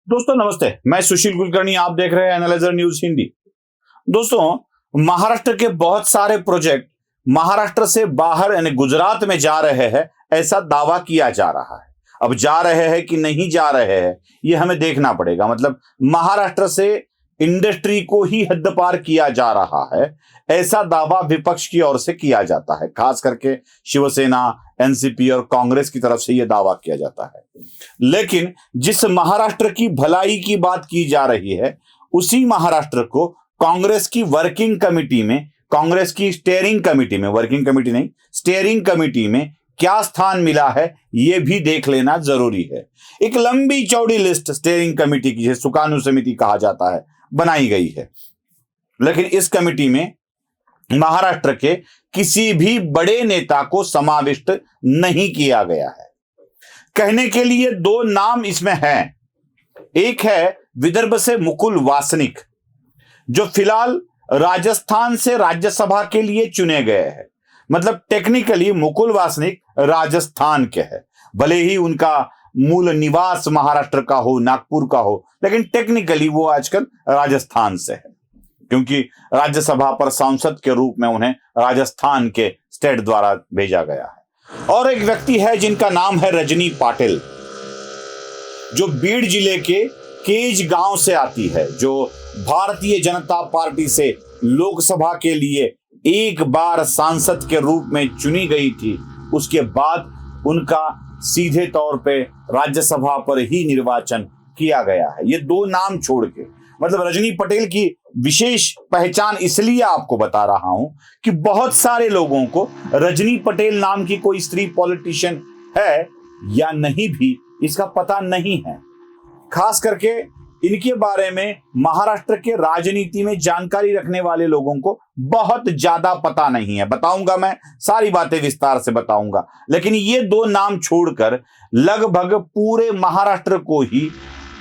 दोस्तों नमस्ते, मैं सुशील कुलकर्णी, आप देख रहे हैं एनालाइजर न्यूज हिंदी। दोस्तों, महाराष्ट्र के बहुत सारे प्रोजेक्ट महाराष्ट्र से बाहर यानी गुजरात में जा रहे हैं, ऐसा दावा किया जा रहा है। अब जा रहे हैं कि नहीं जा रहे हैं, ये हमें देखना पड़ेगा। मतलब महाराष्ट्र से इंडस्ट्री को ही हद पार किया जा रहा है, ऐसा दावा विपक्ष की ओर से किया जाता है। खास करके शिवसेना, एनसीपी और कांग्रेस की तरफ से यह दावा किया जाता है। लेकिन जिस महाराष्ट्र की भलाई की बात की जा रही है, उसी महाराष्ट्र को कांग्रेस की वर्किंग कमेटी में, कांग्रेस की स्टीयरिंग कमेटी में, वर्किंग कमेटी नहीं, स्टीयरिंग कमेटी में क्या स्थान मिला है, यह भी देख लेना जरूरी है। एक लंबी चौड़ी लिस्ट स्टीयरिंग कमेटी की, जिसे सुकाणु समिति कहा जाता है, बनाई गई है। लेकिन इस कमेटी में महाराष्ट्र के किसी भी बड़े नेता को समाविष्ट नहीं किया गया है। कहने के लिए दो नाम इसमें हैं। एक है विदर्भ से मुकुल वासनिक, जो फिलहाल राजस्थान से राज्यसभा के लिए चुने गए हैं। मतलब टेक्निकली मुकुल वासनिक राजस्थान के हैं, भले ही उनका मूल निवास महाराष्ट्र का हो, नागपुर का हो, लेकिन टेक्निकली वो आजकल राजस्थान से है, क्योंकि राज्यसभा पर सांसद के रूप में उन्हें राजस्थान के स्टेट द्वारा भेजा गया है। और एक व्यक्ति है जिनका नाम है रजनी पाटिल, जो बीड़ जिले के केज गांव से आती है, जो भारतीय जनता पार्टी से लोकसभा के लिए एक बार सांसद के रूप में चुनी गई थी। उसके बाद उनका सीधे तौर पे राज्यसभा पर ही निर्वाचन किया गया है। ये दो नाम छोड़ के, मतलब रजनी पटेल की विशेष पहचान इसलिए आपको बता रहा हूं कि बहुत सारे लोगों को रजनी पटेल नाम की कोई स्त्री पॉलिटिशियन है या नहीं भी इसका पता नहीं है। खास करके इनके बारे में महाराष्ट्र के राजनीति में जानकारी रखने वाले लोगों को बहुत ज्यादा पता नहीं है। बताऊंगा, मैं सारी बातें विस्तार से बताऊंगा, लेकिन ये दो नाम छोड़कर लगभग पूरे महाराष्ट्र को ही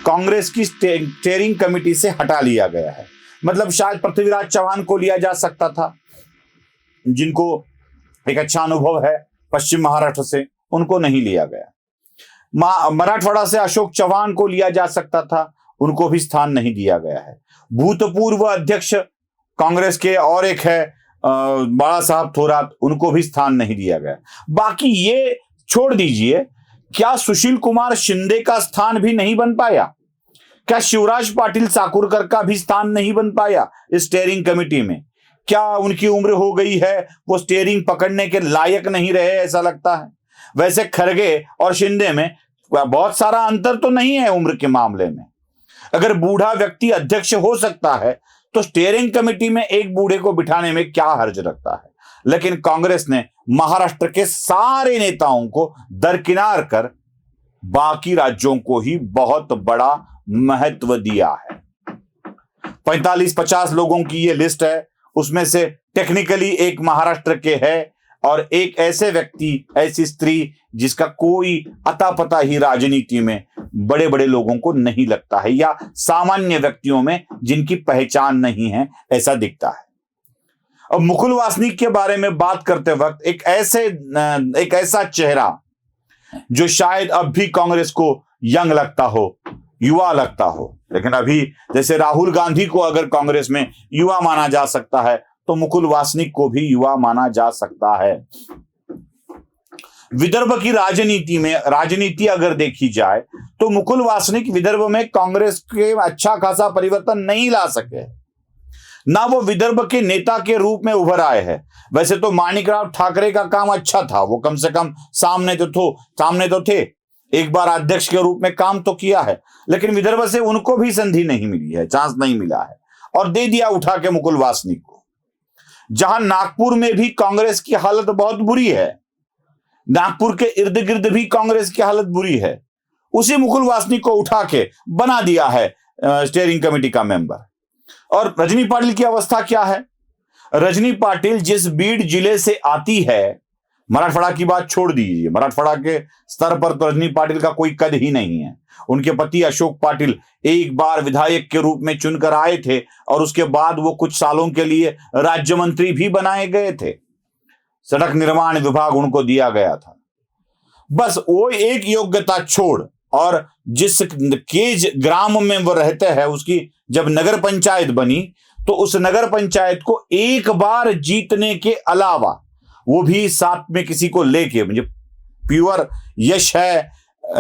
कांग्रेस की स्टीयरिंग कमेटी से हटा लिया गया है। मतलब शायद पृथ्वीराज चौहान को लिया जा सकता था, जिनको एक अच्छा अनुभव है पश्चिम महाराष्ट्र से, उनको नहीं लिया गया। मराठवाड़ा से अशोक चौहान को लिया जा सकता था, उनको भी स्थान नहीं दिया गया है। भूतपूर्व अध्यक्ष कांग्रेस के और एक है बाला साहब थोरात, उनको भी स्थान नहीं दिया गया। बाकी ये छोड़ दीजिए, क्या सुशील कुमार शिंदे का स्थान भी नहीं बन पाया? क्या शिवराज पाटिल चाकूरकर का भी स्थान नहीं बन पाया इस स्टीयरिंग कमेटी में? क्या उनकी उम्र हो गई है, वो स्टीयरिंग पकड़ने के लायक नहीं रहे, ऐसा लगता है? वैसे खरगे और शिंदे में बहुत सारा अंतर तो नहीं है उम्र के मामले में। अगर बूढ़ा व्यक्ति अध्यक्ष हो सकता है तो स्टीयरिंग कमेटी में एक बूढ़े को बिठाने में क्या हर्ज लगता है? लेकिन कांग्रेस ने महाराष्ट्र के सारे नेताओं को दरकिनार कर बाकी राज्यों को ही बहुत बड़ा महत्व दिया है। 45-50 लोगों की ये लिस्ट है, उसमें से टेक्निकली एक महाराष्ट्र के है और एक ऐसे व्यक्ति, ऐसी स्त्री जिसका कोई अता पता ही राजनीति में बड़े बड़े लोगों को नहीं लगता है, या सामान्य व्यक्तियों में जिनकी पहचान नहीं है, ऐसा दिखता है। अब मुकुल वासनिक के बारे में बात करते वक्त एक ऐसा चेहरा जो शायद अब भी कांग्रेस को यंग लगता हो, युवा लगता हो, लेकिन अभी जैसे राहुल गांधी को अगर कांग्रेस में युवा माना जा सकता है, तो मुकुल वासनिक को भी युवा माना जा सकता है। विदर्भ की राजनीति अगर देखी जाए तो मुकुल वासनिक विदर्भ में कांग्रेस के अच्छा खासा परिवर्तन नहीं ला सके, ना वो विदर्भ के नेता के रूप में उभर आए हैं। वैसे तो माणिकराव ठाकरे का काम अच्छा था, वो कम से कम सामने तो थे, एक बार अध्यक्ष के रूप में काम तो किया है, लेकिन विदर्भ से उनको भी संधि नहीं मिली है, चांस नहीं मिला है, और दे दिया उठा के मुकुल वासनिक को। जहां नागपुर में भी कांग्रेस की हालत बहुत बुरी है, नागपुर के इर्द गिर्द भी कांग्रेस की हालत बुरी है, उसी मुकुल वासनिक को उठा के बना दिया है स्टीयरिंग कमेटी का मेंबर। और रजनी पाटिल की अवस्था क्या है? रजनी पाटिल जिस बीड़ जिले से आती है, मराठवाड़ा की बात छोड़ दीजिए, मराठवाड़ा के स्तर पर तो रजनी पाटिल का कोई कद ही नहीं है। उनके पति अशोक पाटिल एक बार विधायक के रूप में चुनकर आए थे और उसके बाद वो कुछ सालों के लिए राज्य मंत्री भी बनाए गए थे। सड़क निर्माण विभाग उनको दिया गया था। बस वो एक योग्यता छोड़ और जिस केज ग्राम में वो रहते हैं उसकी जब नगर पंचायत बनी तो उस नगर पंचायत को एक बार जीतने के अलावा, वो भी साथ में किसी को लेके, मुझे प्योर यश है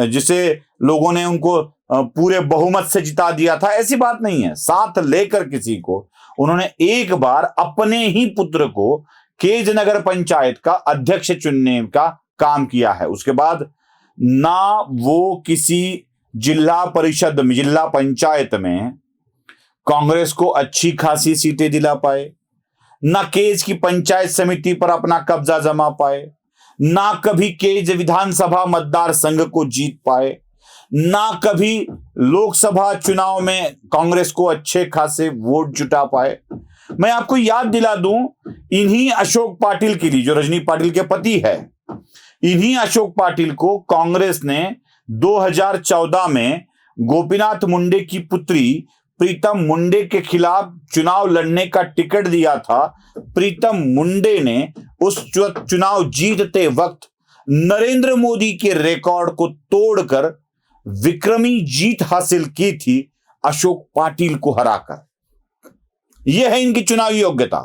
जिसे लोगों ने उनको पूरे बहुमत से जिता दिया था, ऐसी बात नहीं है। साथ लेकर किसी को उन्होंने एक बार अपने ही पुत्र को केज नगर पंचायत का अध्यक्ष चुनने का काम किया है। उसके बाद ना वो किसी जिला परिषद में, जिला पंचायत में कांग्रेस को अच्छी खासी सीटें दिला पाए, ना केज की पंचायत समिति पर अपना कब्जा जमा पाए, ना कभी केज विधानसभा मतदार संघ को जीत पाए, ना कभी लोकसभा चुनाव में कांग्रेस को अच्छे खासे वोट जुटा पाए। मैं आपको याद दिला दूं, इन्हीं अशोक पाटिल के लिए, जो रजनी पाटिल के पति है, इन्हीं अशोक पाटिल को कांग्रेस ने 2014 में गोपीनाथ मुंडे की पुत्री प्रीतम मुंडे के खिलाफ चुनाव लड़ने का टिकट दिया था। प्रीतम मुंडे ने उस चुनाव जीतते वक्त नरेंद्र मोदी के रिकॉर्ड को तोड़कर विक्रमी जीत हासिल की थी अशोक पाटिल को हराकर। यह है इनकी चुनावी योग्यता।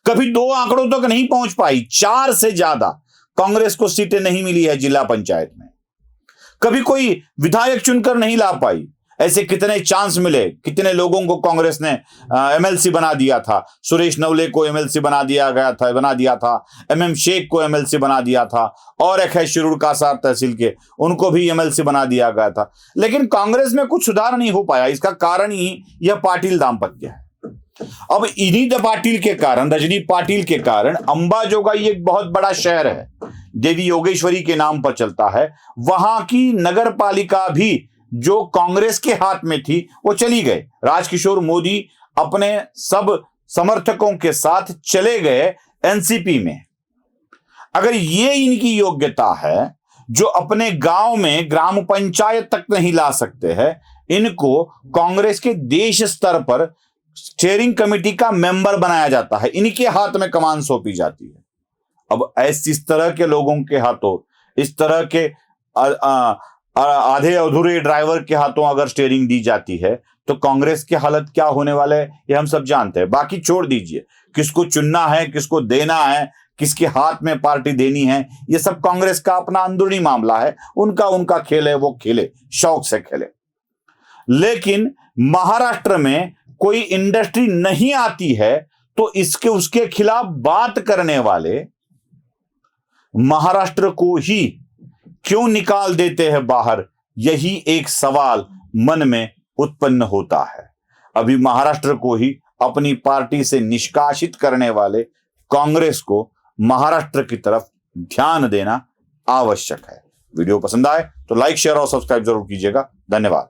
कभी 2 आंकड़ों तक नहीं पहुंच पाई, 4 से ज्यादा कांग्रेस को सीटें नहीं मिली है जिला पंचायत में। कभी कोई विधायक चुनकर नहीं ला पाई। ऐसे कितने चांस मिले, कितने लोगों को कांग्रेस ने एमएलसी बना दिया था। सुरेश नवले को एमएलसी बना दिया था, एमएम शेख को एमएलसी बना दिया था, और एक है शिरूर कासार तहसील के, उनको भी एमएलसी बना दिया गया था। लेकिन कांग्रेस में कुछ सुधार नहीं हो पाया। इसका कारण ही यह पाटिल दाम्पत्य है। अब इन्हीं पाटिल के कारण, रजनी पाटिल के कारण, अंबाजोगाई एक बहुत बड़ा शहर है, देवी योगेश्वरी के नाम पर चलता है। वहां की नगर पालिका भी जो कांग्रेस के हाथ में थी वो चली गए। राजकिशोर मोदी अपने सब समर्थकों के साथ चले गए एनसीपी में। अगर ये इनकी योग्यता है, जो अपने गांव में ग्राम पंचायत तक नहीं ला सकते हैं, इनको कांग्रेस के देश स्तर पर स्टीयरिंग कमेटी का मेंबर बनाया जाता है, इनके हाथ में कमान सौंपी जाती है। अब इस तरह के लोगों के हाथों, इस तरह के आधे अधूरे ड्राइवर के हाथों अगर स्टीयरिंग दी जाती है तो कांग्रेस की हालत क्या होने वाले है ये हम सब जानते हैं। बाकी छोड़ दीजिए, किसको चुनना है, किसको देना है, किसके हाथ में पार्टी देनी है, ये सब कांग्रेस का अपना अंदरूनी मामला है। उनका खेल है, वो खेले, शौक से खेले। लेकिन महाराष्ट्र में कोई इंडस्ट्री नहीं आती है तो उसके खिलाफ बात करने वाले महाराष्ट्र को ही क्यों निकाल देते हैं बाहर, यही एक सवाल मन में उत्पन्न होता है। अभी महाराष्ट्र को ही अपनी पार्टी से निष्कासित करने वाले कांग्रेस को महाराष्ट्र की तरफ ध्यान देना आवश्यक है। वीडियो पसंद आए तो लाइक, शेयर और सब्सक्राइब जरूर कीजिएगा। धन्यवाद।